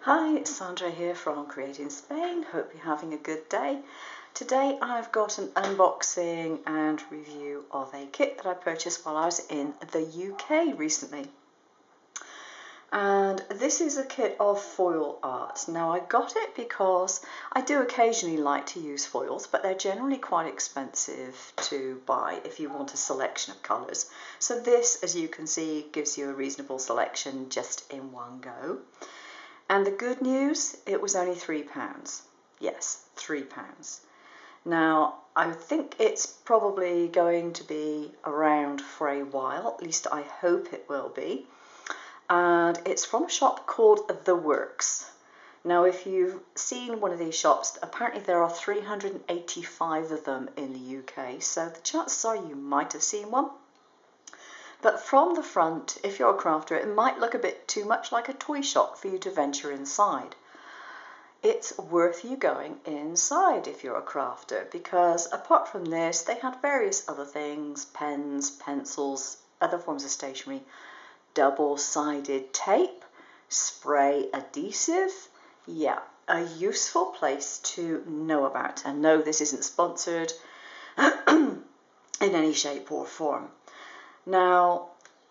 Hi, it's Sandra here from Creating Spain. Hope you're having a good day. Today I've got an unboxing and review of a kit that I purchased while I was in the UK recently. And this is a kit of foil art. Now I got it because I do occasionally like to use foils, but they're generally quite expensive to buy if you want a selection of colours. So this, as you can see, gives you a reasonable selection just in one go. And the good news, it was only £3. Yes, £3. Now, I think it's probably going to be around for a while, at least I hope it will be. And it's from a shop called The Works. Now, if you've seen one of these shops, apparently there are 385 of them in the UK, so the chances are you might have seen one. But from the front, if you're a crafter, it might look a bit too much like a toy shop for you to venture inside. It's worth you going inside if you're a crafter, because apart from this, they had various other things: pens, pencils, other forms of stationery, double-sided tape, spray adhesive. Yeah, a useful place to know about. And no, this isn't sponsored in any shape or form. Now,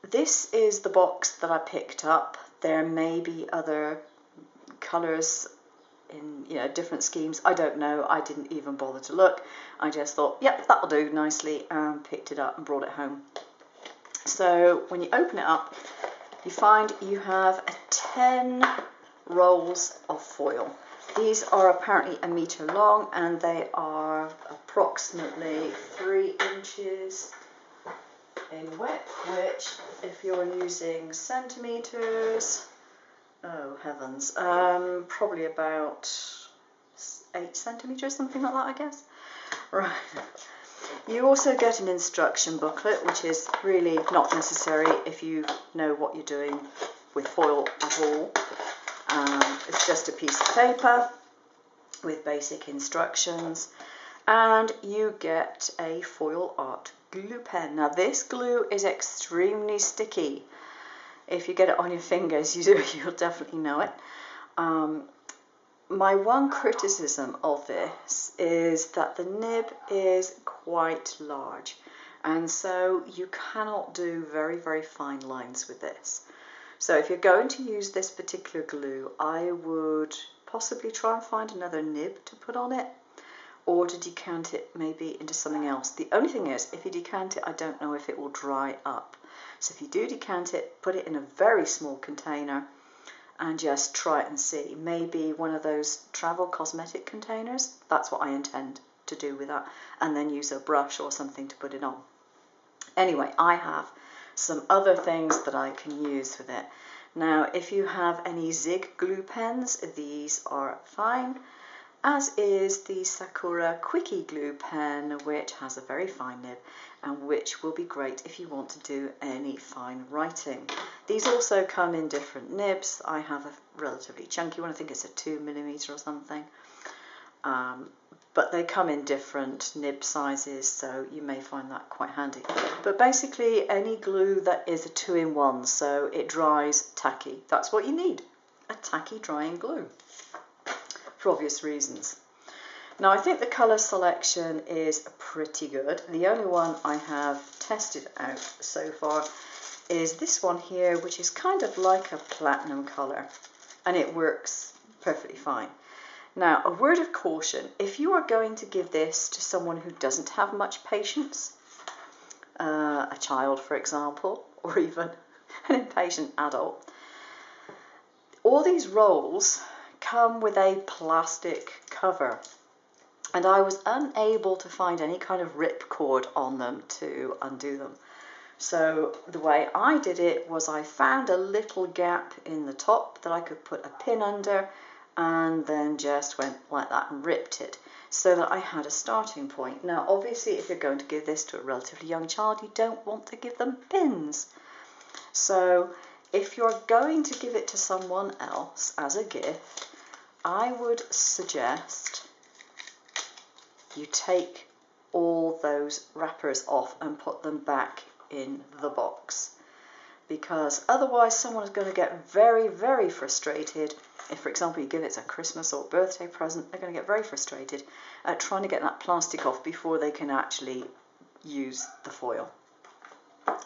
this is the box that I picked up. There may be other colours in different schemes. I don't know. I didn't even bother to look. I just thought, yep, that'll do nicely, and picked it up and brought it home. So when you open it up, you find you have 10 rolls of foil. These are apparently 1 metre long, and they are approximately 3 inches in width, which, if you're using centimetres, oh heavens, probably about 8 centimetres, something like that, I guess. Right. You also get an instruction booklet, which is really not necessary if you know what you're doing with foil at all. It's just a piece of paper with basic instructions, and you get a foil art glue pen. Now this glue is extremely sticky. If you get it on your fingers, you'll definitely know it. My one criticism of this is that the nib is quite large, and so you cannot do very, very fine lines with this. So if you're going to use this particular glue, I would possibly try and find another nib to put on it, or to decant it maybe into something else. The only thing is, if you decant it, I don't know if it will dry up. So if you do decant it, put it in a very small container and just try it and see. Maybe one of those travel cosmetic containers. That's what I intend to do with that. And then use a brush or something to put it on. Anyway, I have some other things that I can use with it. Now, if you have any Zig glue pens, these are fine, as is the Sakura Quickie glue pen, which has a very fine nib and which will be great if you want to do any fine writing. These also come in different nibs. I have a relatively chunky one, I think it's a 2mm or something, but they come in different nib sizes, so you may find that quite handy. But basically any glue that is a 2-in-1, so it dries tacky. That's what you need, a tacky drying glue, for obvious reasons. Now I think the colour selection is pretty good. The only one I have tested out so far is this one here, which is kind of like a platinum colour, and it works perfectly fine. Now, a word of caution: if you are going to give this to someone who doesn't have much patience, a child for example, or even an impatient adult, all these rolls come with a plastic cover, and I was unable to find any kind of ripcord on them to undo them. So the way I did it was I found a little gap in the top that I could put a pin under, and then just went like that and ripped it so that I had a starting point. Now obviously if you're going to give this to a relatively young child, you don't want to give them pins. So if you're going to give it to someone else as a gift, I would suggest you take all those wrappers off and put them back in the box. because otherwise someone is going to get very, very frustrated. If, for example, you give it a Christmas or birthday present, they're going to get very frustrated at trying to get that plastic off before they can actually use the foil.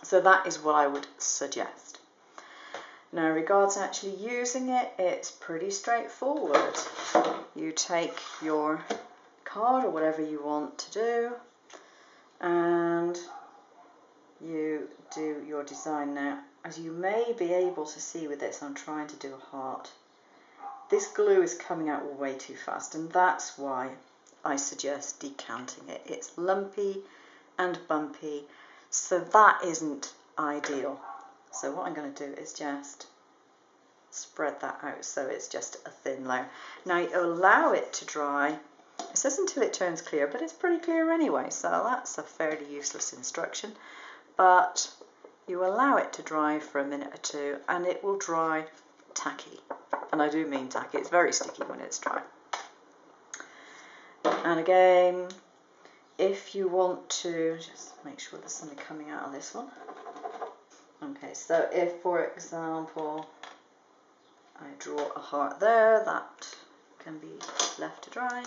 So that is what I would suggest. Now, regards actually using it, it's pretty straightforward. You take your card or whatever you want to do, and you do your design. Now, as you may be able to see with this, I'm trying to do a heart. This glue is coming out way too fast, and that's why I suggest decanting it. It's lumpy and bumpy, so that isn't ideal. So what I'm going to do is just spread that out so it's just a thin layer. Now you allow it to dry. It says until it turns clear, but it's pretty clear anyway, so that's a fairly useless instruction. But you allow it to dry for a minute or two, and it will dry tacky. And I do mean tacky, it's very sticky when it's dry. And again, if you want to, just make sure there's something coming out of this one. Okay, so if, for example, I draw a heart there, that can be left to dry.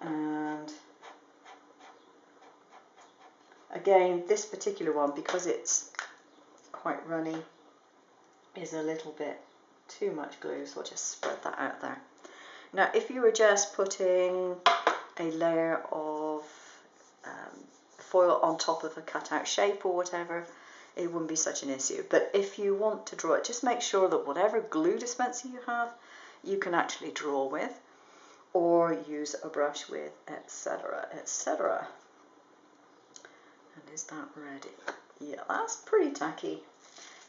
And again, this particular one, because it's quite runny, is a little bit too much glue, so I'll just spread that out there. Now, if you were just putting a layer of foil on top of a cutout shape or whatever, it wouldn't be such an issue. But if you want to draw it, just make sure that whatever glue dispenser you have, you can actually draw with, or use a brush with, etc., etc. And is that ready? Yeah, that's pretty tacky.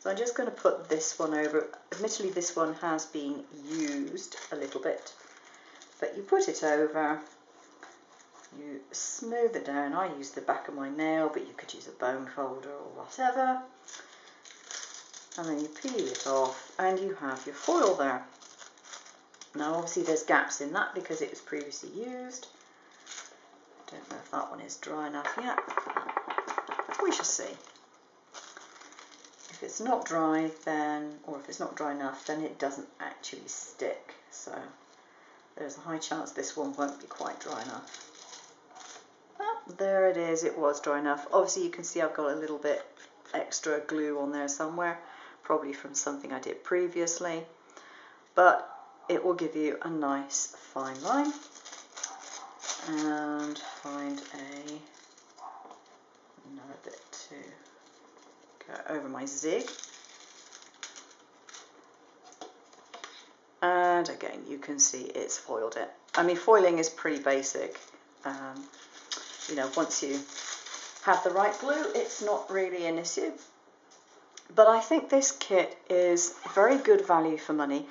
So I'm just going to put this one over. Admittedly, this one has been used a little bit, but you put it over, you smooth it down. I use the back of my nail, but you could use a bone folder or whatever. And then you peel it off, and you have your foil there. Now, obviously, there's gaps in that because it was previously used. I don't know if that one is dry enough yet. We shall see. If it's not dry, then, or if it's not dry enough, then it doesn't actually stick. So there's a high chance this one won't be quite dry enough. Oh, there it is. It was dry enough. Obviously, you can see I've got a little bit extra glue on there somewhere, probably from something I did previously. But it will give you a nice fine line. And find another bit to go over my zig. And again, you can see it's foiled it. I mean, foiling is pretty basic. You know, once you have the right glue, it's not really an issue. But I think this kit is very good value for money.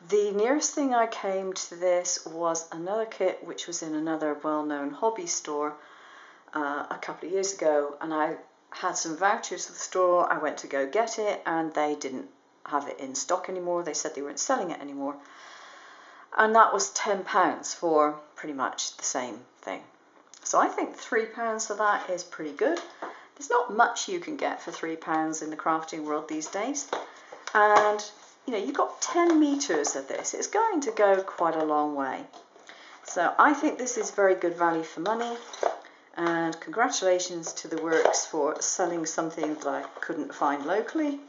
The nearest thing I came to this was another kit which was in another well-known hobby store a couple of years ago, and I had some vouchers for the store. I went to go get it, and they didn't have it in stock anymore. They said they weren't selling it anymore, and that was £10 for pretty much the same thing. So I think £3 for that is pretty good. There's not much you can get for £3 in the crafting world these days, and you know, you've got 10 meters of this. It's going to go quite a long way. So I think this is very good value for money, and congratulations to the works for selling something that I couldn't find locally.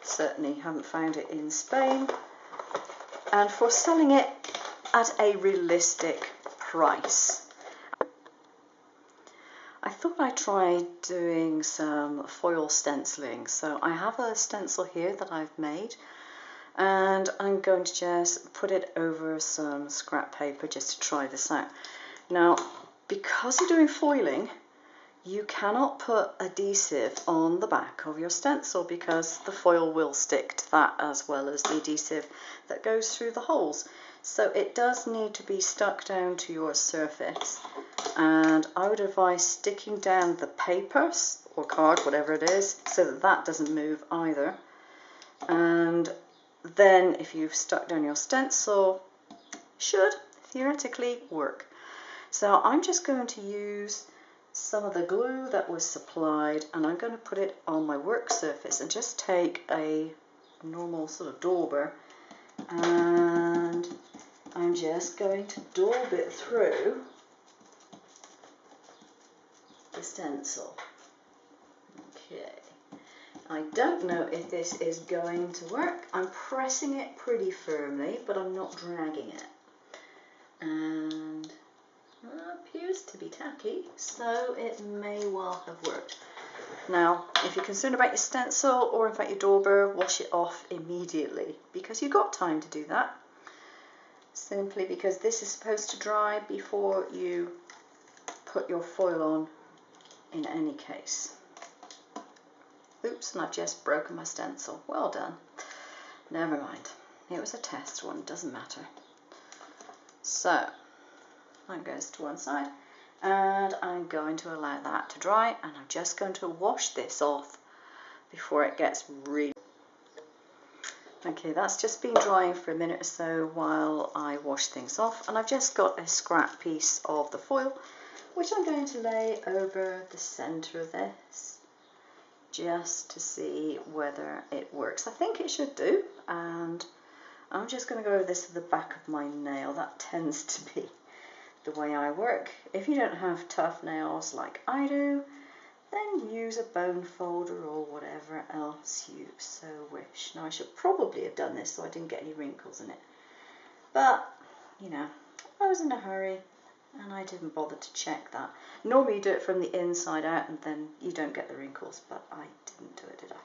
Certainly haven't found it in Spain, and for selling it at a realistic price. I thought I'd try doing some foil stenciling. So I have a stencil here that I've made, and I'm going to just put it over some scrap paper just to try this out. Now, because you're doing foiling, you cannot put adhesive on the back of your stencil because the foil will stick to that as well as the adhesive that goes through the holes. So it does need to be stuck down to your surface, and I would advise sticking down the paper or card, whatever it is, so that that doesn't move either. And then if you've stuck down your stencil, should theoretically work. So I'm just going to use some of the glue that was supplied, and I'm going to put it on my work surface and just take a normal sort of dauber, and I'm just going to daub it through the stencil. Okay, I don't know if this is going to work. I'm pressing it pretty firmly, but I'm not dragging it. And it appears to be tacky, so it may well have worked. Now, if you're concerned about your stencil or in fact your dauber, wash it off immediately, because you've got time to do that. Simply because this is supposed to dry before you put your foil on in any case. Oops, and I've just broken my stencil. Well done. Never mind. It was a test one, doesn't matter. So, that goes to one side, and I'm going to allow that to dry, and I'm just going to wash this off before it gets really... Okay, that's just been drying for a minute or so while I wash things off, and I've just got a scrap piece of the foil which I'm going to lay over the centre of this just to see whether it works. I think it should do, and I'm just going to go over this to the back of my nail. That tends to be the way I work. If you don't have tough nails like I do, then use a bone folder or whatever else you so wish. Now, I should probably have done this so I didn't get any wrinkles in it, but you know, I was in a hurry and I didn't bother to check that. Normally you do it from the inside out and then you don't get the wrinkles, but I didn't do it, did I?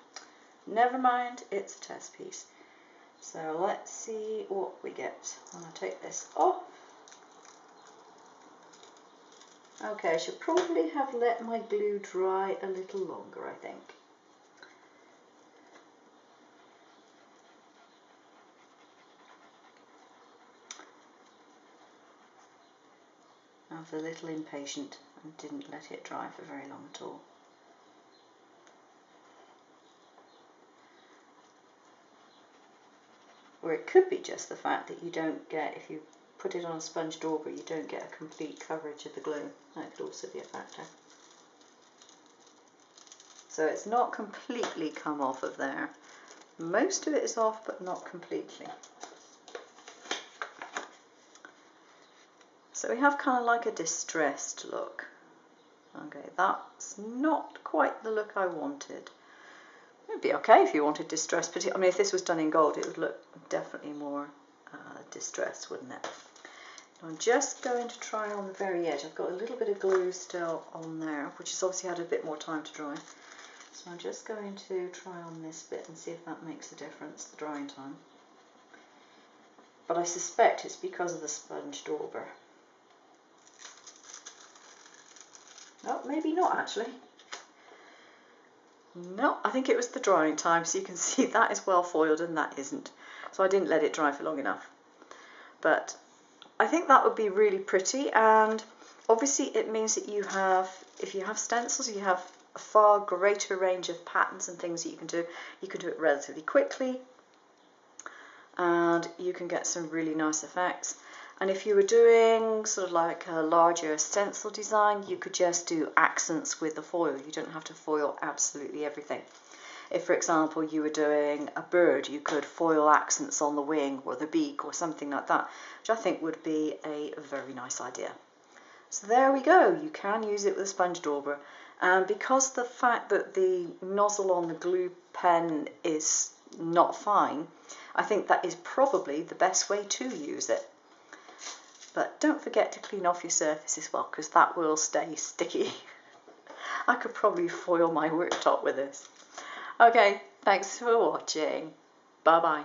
Never mind, it's a test piece. So let's see what we get when I take this off. Okay, I should probably have let my glue dry a little longer, I think. I was a little impatient and didn't let it dry for very long at all. Or it could be just the fact that you don't get, if you put it on a sponge dauber, you don't get a complete coverage of the glue. That could also be a factor. So it's not completely come off of there. Most of it is off, but not completely. So we have kind of like a distressed look. Okay, that's not quite the look I wanted. It'd be okay if you wanted distressed, but I mean, if this was done in gold, it would look definitely more distressed, wouldn't it? I'm just going to try on the very edge. I've got a little bit of glue still on there, which has obviously had a bit more time to dry. So I'm just going to try on this bit and see if that makes a difference, the drying time. But I suspect it's because of the sponge dauber. No, maybe not actually. No, I think it was the drying time, so you can see that is well foiled and that isn't. So I didn't let it dry for long enough. But I think that would be really pretty, and obviously it means that you have, if you have stencils, you have a far greater range of patterns and things that you can do. You can do it relatively quickly, and you can get some really nice effects. And if you were doing sort of like a larger stencil design, you could just do accents with the foil. You don't have to foil absolutely everything. If, for example, you were doing a bird, you could foil accents on the wing or the beak or something like that, which I think would be a very nice idea. So there we go. You can use it with a sponge dauber. And because the fact that the nozzle on the glue pen is not fine, I think that is probably the best way to use it. But don't forget to clean off your surface as well, because that will stay sticky. I could probably foil my worktop with this. Okay, thanks for watching. Bye bye.